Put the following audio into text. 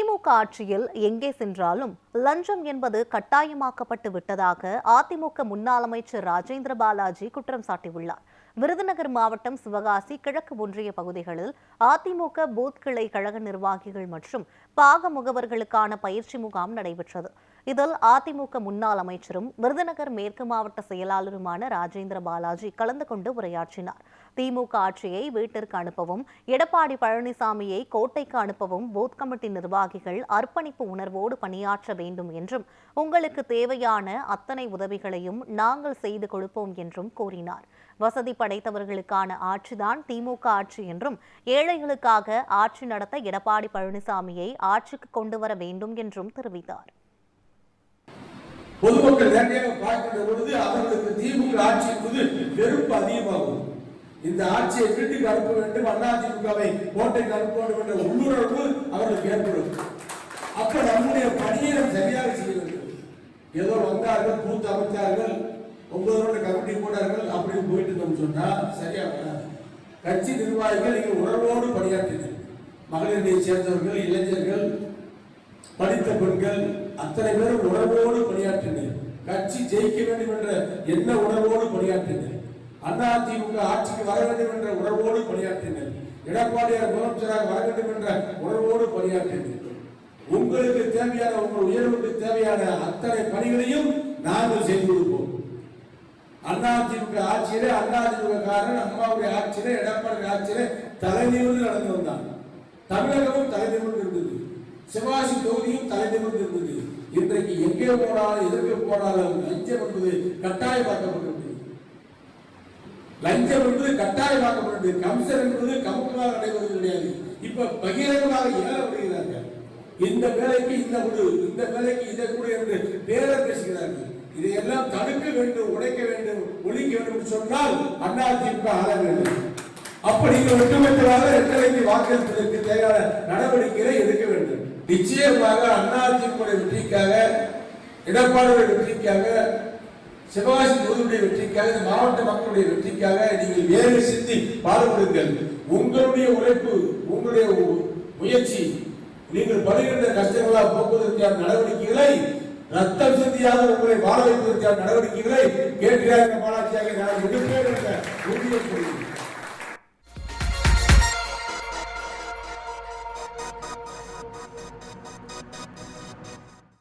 திமுக ஆட்சியில் எங்கே சென்றாலும் லஞ்சம் என்பது கட்டாயமாக்கப்பட்டு விட்டதாக அதிமுக முன்னாள் அமைச்சர் ராஜேந்திர பாலாஜி குற்றம் சாட்டியுள்ளார். விருதுநகர் மாவட்டம் சிவகாசி கிழக்கு ஒன்றிய பகுதிகளில் அதிமுக பூத் கிளை கழக நிர்வாகிகள் மற்றும் பாக முகவர்களுக்கான பயிற்சி முகாம் நடைபெற்றது. இதில் அதிமுக முன்னாள் அமைச்சரும் விருதுநகர் மேற்கு மாவட்ட செயலாளருமான ராஜேந்திர பாலாஜி கலந்து கொண்டு உரையாற்றினார். திமுக ஆட்சியை வீட்டிற்கு அனுப்பவும், எடப்பாடி பழனிசாமியை கோட்டைக்கு அனுப்பவும் பூத் கமிட்டி நிர்வாகிகள் அர்ப்பணிப்பு உணர்வோடு பணியாற்ற வேண்டும் என்றும், உங்களுக்கு தேவையான அத்தனை உதவிகளையும் நாங்கள் செய்து கொடுப்போம் என்றும் கூறினார். வசதி படைத்தவர்களுக்கான ஆட்சிதான் திமுக ஆட்சி என்றும், ஏழைகளுக்காக ஆட்சி நடத்த எடப்பாடி பழனிசாமியை ஆட்சிக்கு கொண்டு வர வேண்டும் என்றும் தெரிவித்தார். பொதுமக்கள் நேரடியாக பார்க்கின்ற பொழுது அவர்களுக்கு திமுக ஆட்சி என்பது வெறுப்பு அதிகமாகும். இந்த ஆட்சியை வீட்டுக்கு அனுப்ப வேண்டும், அதிமுகவை கோட்டைக்கு அனுப்ப வேண்டும் என்ற உள்ளுணர்வு அவர்களுக்கு ஏற்படும். அப்ப நம்முடைய பணியை நாம் சரியாக செய்ய வேண்டும். ஏதோ வந்தார்கள், பூத் அமைச்சார்கள், 9 கமிட்டி போனார்கள் அப்படின்னு போயிட்டு நம்ம சொன்னா சரியா வராது. கட்சி நிர்வாகிகள் இங்க உணர்வோடு பணியாற்றினர். மகளிரை சேர்ந்தவர்கள், இளைஞர்கள், படித்த பெண்கள் அத்தனை பேரும் உணர்வோடு பணியாற்றினர். கட்சி ஜெயிக்க வேண்டும் என்ற எண்ண உணர்வோடு பணியாற்றினர். அதிமுக ஆட்சிக்கு வர வேண்டும் என்ற உணர்வோடு பணியாற்றினர். எடப்பாடியார் முதலமைச்சராக வர வேண்டும் என்ற உணர்வோடு பணியாற்றினர். உங்களுக்கு தேவையான, உங்கள் உயர்வுக்கு தேவையான அத்தனை பணிகளையும் நாங்கள் செய்து கொடுப்போம். அதிமுக ஆட்சியிலே, அதிமுக காரன் அம்மாவுடைய ஆட்சியிலே, எடப்பாடி ஆட்சியிலே தலைநிமிர்ந்து நடந்து வந்தான். தமிழகமும் தலைநிமிர்ந்து இருந்தது. சிவகாசி தொகுதியும் தலைநிமிர்ந்து இருந்தது. இன்றைக்கு எங்கே போனாலும், எதற்கு போனாலும் லஞ்சம் என்பது கட்டாயமாக்கப்பட்டது. லஞ்சம் என்பது கட்டாயமாக்கப்பட்டது. கமிஷன் என்பது கமுக்கமாக நடைபெறுவது கிடையாது. இப்ப பகிரங்கமாக ஏறப்படுகிறார்கள். இந்த வேலைக்கு இந்த குழு, இந்த வேலைக்கு இதை குழு என்று பேர பேசுகிறார்கள். இதையெல்லாம் தடுக்க வேண்டும், உடைக்க வேண்டும், ஒழிக்க வேண்டும் என்று சொன்னால் அதிமுக ஆள வேண்டும். அப்படி ஒட்டுமொத்தமாக 2 வாக்களிப்பதற்கு தேவையான நடவடிக்கைகளை எடுக்க வேண்டும். நிச்சயமாக அதிமுக வெற்றிக்காக, எடப்பாடியுடைய வெற்றிக்காக, சிவகாசி தொகுதியுடைய வெற்றிக்காக, இந்த மாவட்ட மக்களுடைய வெற்றிக்காக நீங்கள் வேறு சிந்தி பாடுபடுங்கள். உங்களுடைய உழைப்பு, உங்களுடைய முயற்சி, நீங்கள் படுகின்ற கஷ்டங்களால் போக்குவதற்கான நடவடிக்கைகளை, ரத்தம் சிந்தியாக உங்களை வாழ வைப்பதற்கான நடவடிக்கைகளை கேட்கிறார் பாலாஜியாக நான் எடுப்பேன் என்ற உறுதியை